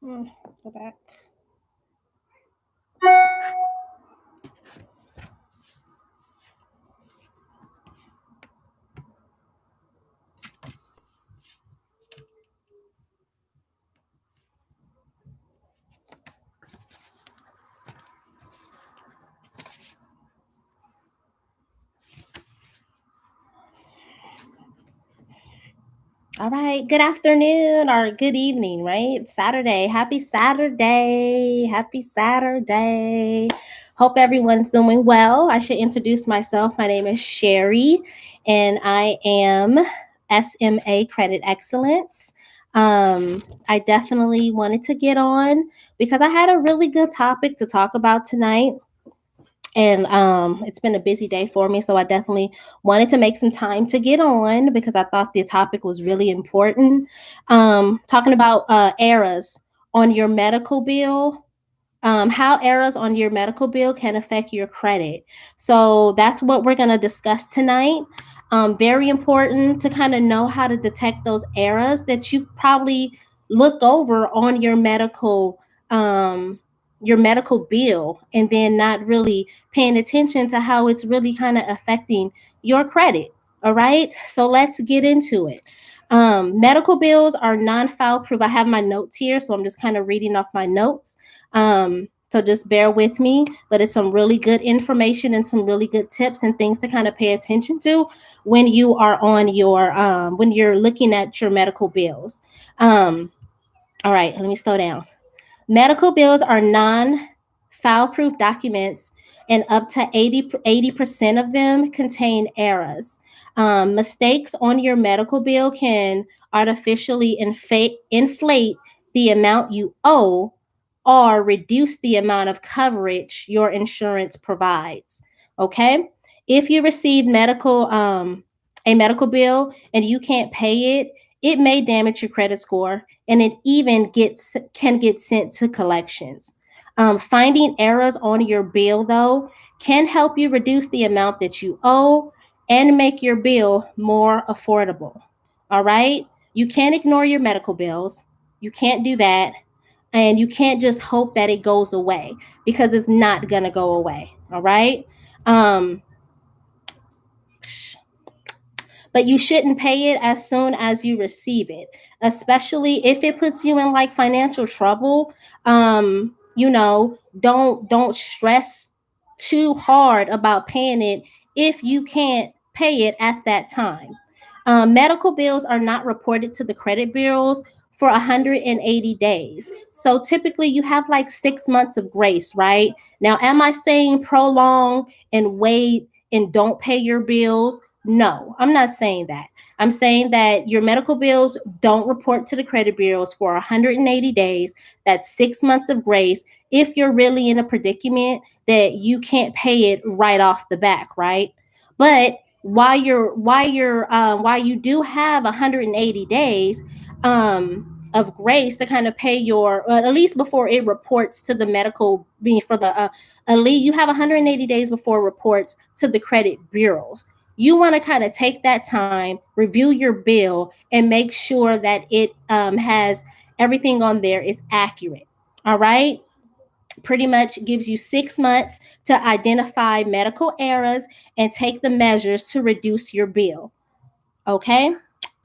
Go back. All right. Good afternoon or good evening, right? Saturday. Happy Saturday. Happy Saturday. Hope everyone's doing well. I should introduce myself. My name is Sherry, and I am SMA Credit Excellence. I definitely wanted to get on because I had a really good topic to talk about tonight. And it's been a busy day for me, so I definitely wanted to make some time to get on because I thought the topic was really important. Talking about errors on your medical bill, how errors on your medical bill can affect your credit. So that's what we're going to discuss tonight. Very important to kind of know how to detect those errors that you probably look over on your medical bill and then not really paying attention to how it's really kind of affecting your credit. All right, so let's get into it. Medical bills are non-file proof. I have my notes here, so I'm just kind of reading off my notes. So just bear with me, but it's some really good information and some really good tips and things to kind of pay attention to when you are on your when you're looking at your medical bills. All right, let me slow down. Medical bills are non-file proof documents, and up to 80% of them contain errors. Mistakes on your medical bill can artificially inflate the amount you owe or reduce the amount of coverage your insurance provides. Okay? If you receive a medical bill and you can't pay it, it may damage your credit score and it even can get sent to collections. Finding errors on your bill, though, can help you reduce the amount that you owe and make your bill more affordable. All right? You can't ignore your medical bills. You can't do that. And you can't just hope that it goes away because it's not going to go away. All right? Um, but you shouldn't pay it as soon as you receive it, especially if it puts you in like financial trouble. Don't stress too hard about paying it if you can't pay it at that time. Medical bills are not reported to the credit bureaus for 180 days. So typically you have like 6 months of grace, right? Now, am I saying prolong and wait and don't pay your bills? No, I'm not saying that. I'm saying that your medical bills don't report to the credit bureaus for 180 days. That's 6 months of grace if you're really in a predicament that you can't pay it right off the back, right? But while you do have 180 days of grace to kind of pay your at least before it reports to the medical being for the elite, you have 180 days before it reports to the credit bureaus. You want to kind of take that time, review your bill, and make sure that it has everything on there is accurate. All right. Pretty much gives you 6 months to identify medical errors and take the measures to reduce your bill. Okay.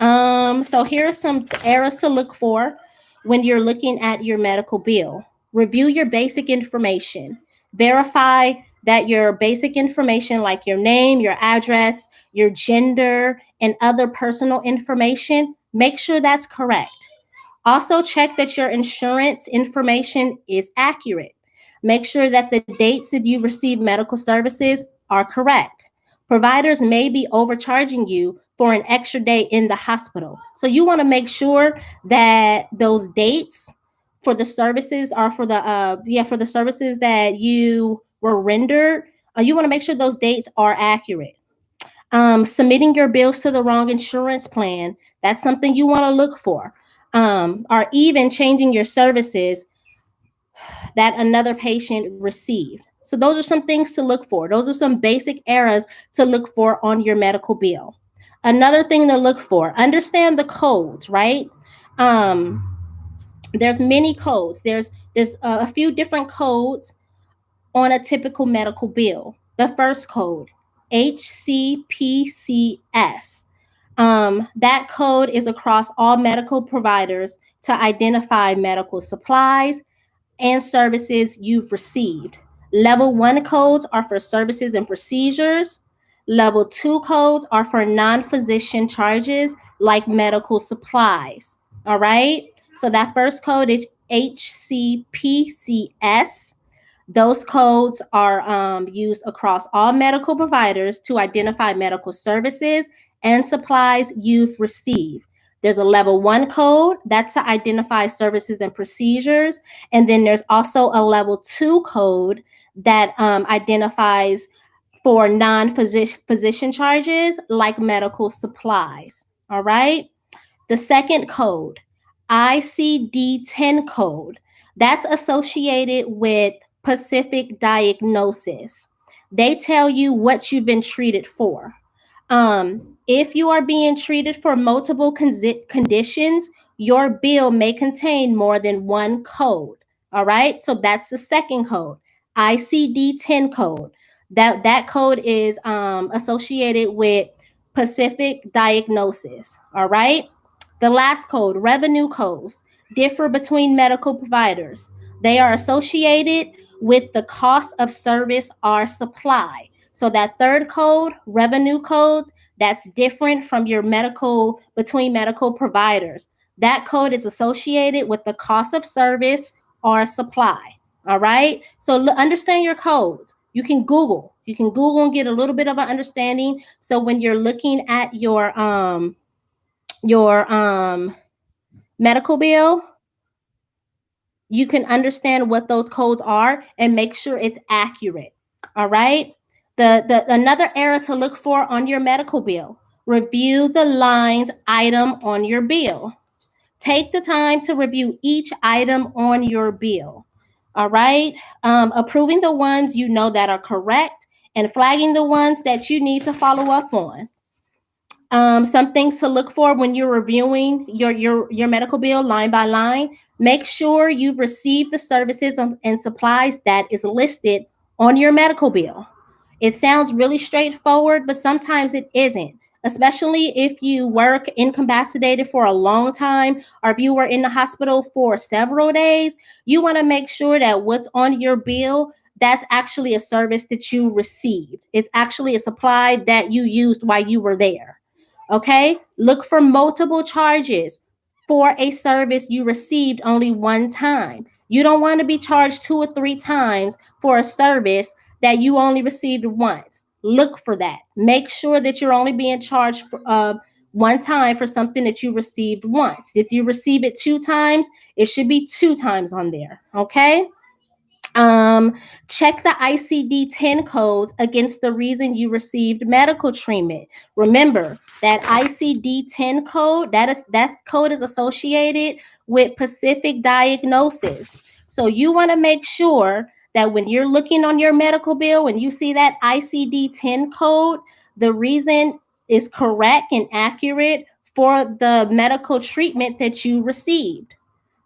So here are some errors to look for when you're looking at your medical bill. Review your basic information. Verify that your basic information, like your name, your address, your gender, and other personal information, make sure that's correct. Also, check that your insurance information is accurate. Make sure that the dates that you receive medical services are correct. Providers may be overcharging you for an extra day in the hospital. So you want to make sure that those dates for the services are for the services that you were rendered. You want to make sure those dates are accurate. Submitting your bills to the wrong insurance plan, that's something you want to look for. Or even changing your services that another patient received. So those are some things to look for. Those are some basic errors to look for on your medical bill. Another thing to look for, understand the codes, right? Um, There's many codes. There's a few different codes on a typical medical bill. The first code, HCPCS. That code is across all medical providers to identify medical supplies and services you've received. Level 1 codes are for services and procedures. Level 2 codes are for non physician charges like medical supplies. All right. So that first code is HCPCS. Those codes are used across all medical providers to identify medical services and supplies you've received. There's a level 1 code that's to identify services and procedures. And then there's also a level 2 code that identifies for non physician charges like medical supplies. All right. The second code, ICD 10 code, that's associated with Pacific Diagnosis. They tell you what you've been treated for. If you are being treated for multiple conditions, your bill may contain more than one code. All right, so that's the second code, ICD 10 code. That code is associated with Pacific Diagnosis. All right. The last code, revenue codes, differ between medical providers. They are associated with the cost of service or supply. So that third code, revenue codes, that's different from your medical between medical providers. That code is associated with the cost of service or supply. All right. So understand your codes. You can Google. You can Google and get a little bit of an understanding. So when you're looking at your medical bill, you can understand what those codes are and make sure it's accurate. All right. The another error to look for on your medical bill. Review the lines item on your bill. Take the time to review each item on your bill. All right. Approving the ones you know that are correct and flagging the ones that you need to follow up on. Some things to look for when you're reviewing your medical bill line by line. Make sure you've received the services and supplies that is listed on your medical bill. It sounds really straightforward, but sometimes it isn't, especially if you work incapacitated for a long time or if you were in the hospital for several days. You want to make sure that what's on your bill, that's actually a service that you received. It's actually a supply that you used while you were there. Okay, look for multiple charges for a service you received only one time. You don't want to be charged 2 or 3 times for a service that you only received once. Look for that. Make sure that you're only being charged for, one time for something that you received once. If you receive it 2 times, it should be 2 times on there. Okay. Um, Check the ICD 10 codes against the reason you received medical treatment. Remember that ICD 10 code, that code is associated with Pacific Diagnosis. So you want to make sure that when you're looking on your medical bill, when you see that ICD 10 code, the reason is correct and accurate for the medical treatment that you received.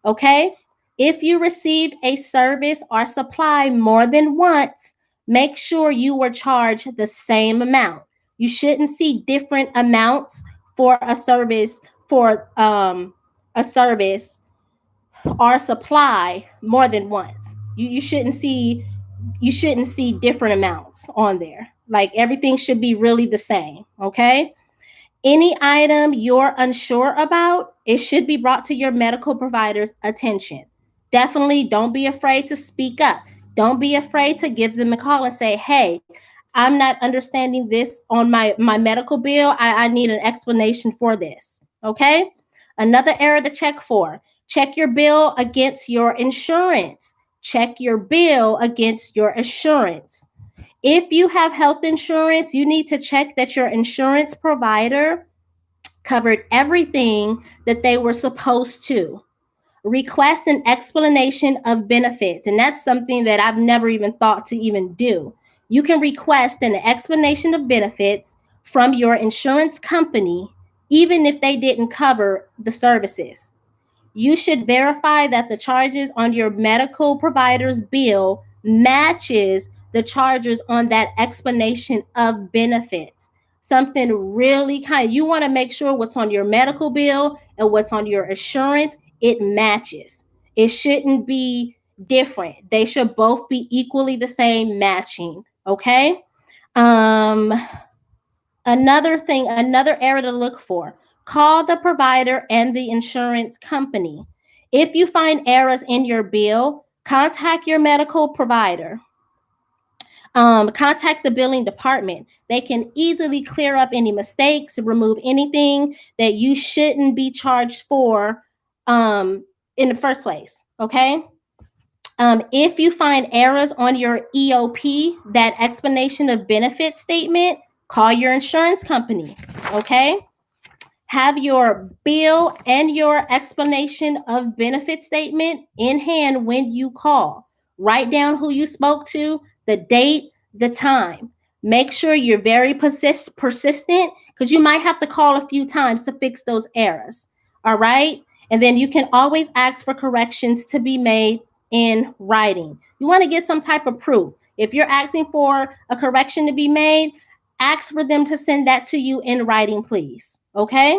Okay? If you received a service or supply more than once, make sure you were charged the same amount. You shouldn't see different amounts for a service or supply more than once. You shouldn't see different amounts on there. Like everything should be really the same. Okay. Any item you're unsure about, it should be brought to your medical provider's attention. Definitely don't be afraid to speak up. Don't be afraid to give them a call and say, hey, I'm not understanding this on my medical bill. I need an explanation for this. Okay. Another area to check for, check your bill against your insurance. Check your bill against your insurance. If you have health insurance, you need to check that your insurance provider covered everything that they were supposed to. Request an explanation of benefits, and that's something that I've never even thought to even do. You can request an explanation of benefits from your insurance company, even if they didn't cover the services. you should verify that the charges on your medical provider's bill matches the charges on that explanation of benefits. Something really you want to make sure what's on your medical bill and what's on your insurance, it matches. It shouldn't be different. They should both be equally the same, matching. Okay. Um, another area to look for: call the provider and the insurance company. If you find errors in your bill, contact your medical provider. Contact the billing department. They can easily clear up any mistakes, remove anything that you shouldn't be charged for in the first place. Okay. If you find errors on your EOP, that explanation of benefit statement, call your insurance company. Okay. Have your bill and your explanation of benefit statement in hand when you call. Write down who you spoke to, the date, the time. Make sure you're very persistent, because you might have to call a few times to fix those errors. All right. And then you can always ask for corrections to be made in writing. You want to get some type of proof. If you're asking for a correction to be made, ask for them to send that to you in writing, please. Okay?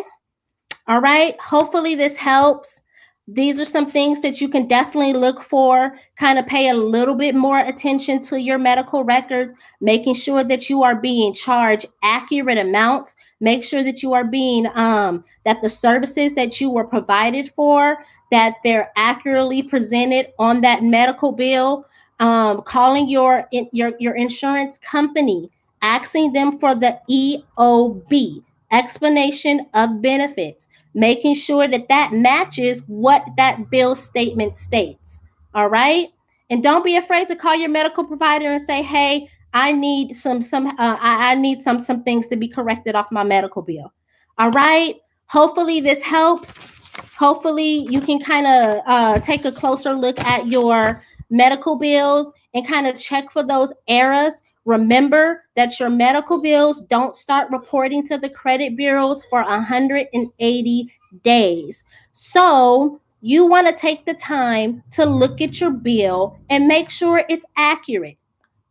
All right. Hopefully this helps. These are some things that you can definitely look for, kind of pay a little bit more attention to your medical records, making sure that you are being charged accurate amounts, make sure that you are being, that the services that you were provided for, that they're accurately presented on that medical bill, calling your insurance company, asking them for the EOB, explanation of benefits, making sure that that matches what that bill statement states. All right. And don't be afraid to call your medical provider and say, hey, I need I need some things to be corrected off my medical bill. All right. Hopefully this helps. Hopefully you can kind of take a closer look at your medical bills and kind of check for those errors. Remember that your medical bills don't start reporting to the credit bureaus for 180 days. So you want to take the time to look at your bill and make sure it's accurate.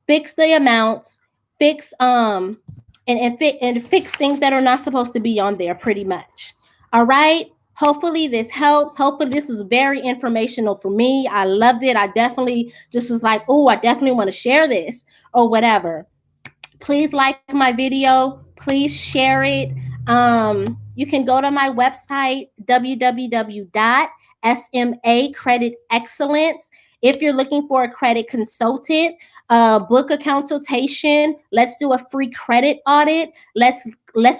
Fix the amounts, fix and fix things that are not supposed to be on there, pretty much. All right. Hopefully this helps. Hopefully this was very informational for me. I loved it. I definitely just was like, oh, I definitely want to share this or whatever. Please like my video. Please share it. You can go to my website, www.SMA Credit Excellence. If you're looking for a credit consultant, book a consultation. Let's do a free credit audit. Let's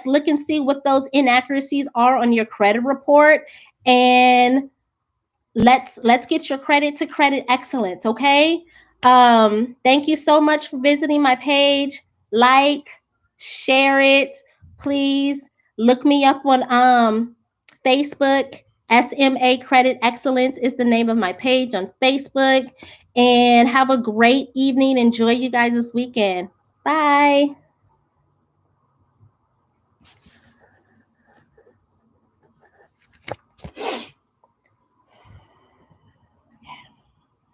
look and see what those inaccuracies are on your credit report, and let's get your credit to credit excellence. Okay. Thank you so much for visiting my page. Like, share it. Please look me up on Facebook. SMA Credit Excellence is the name of my page on Facebook. And have a great evening. Enjoy you guys this weekend. Bye.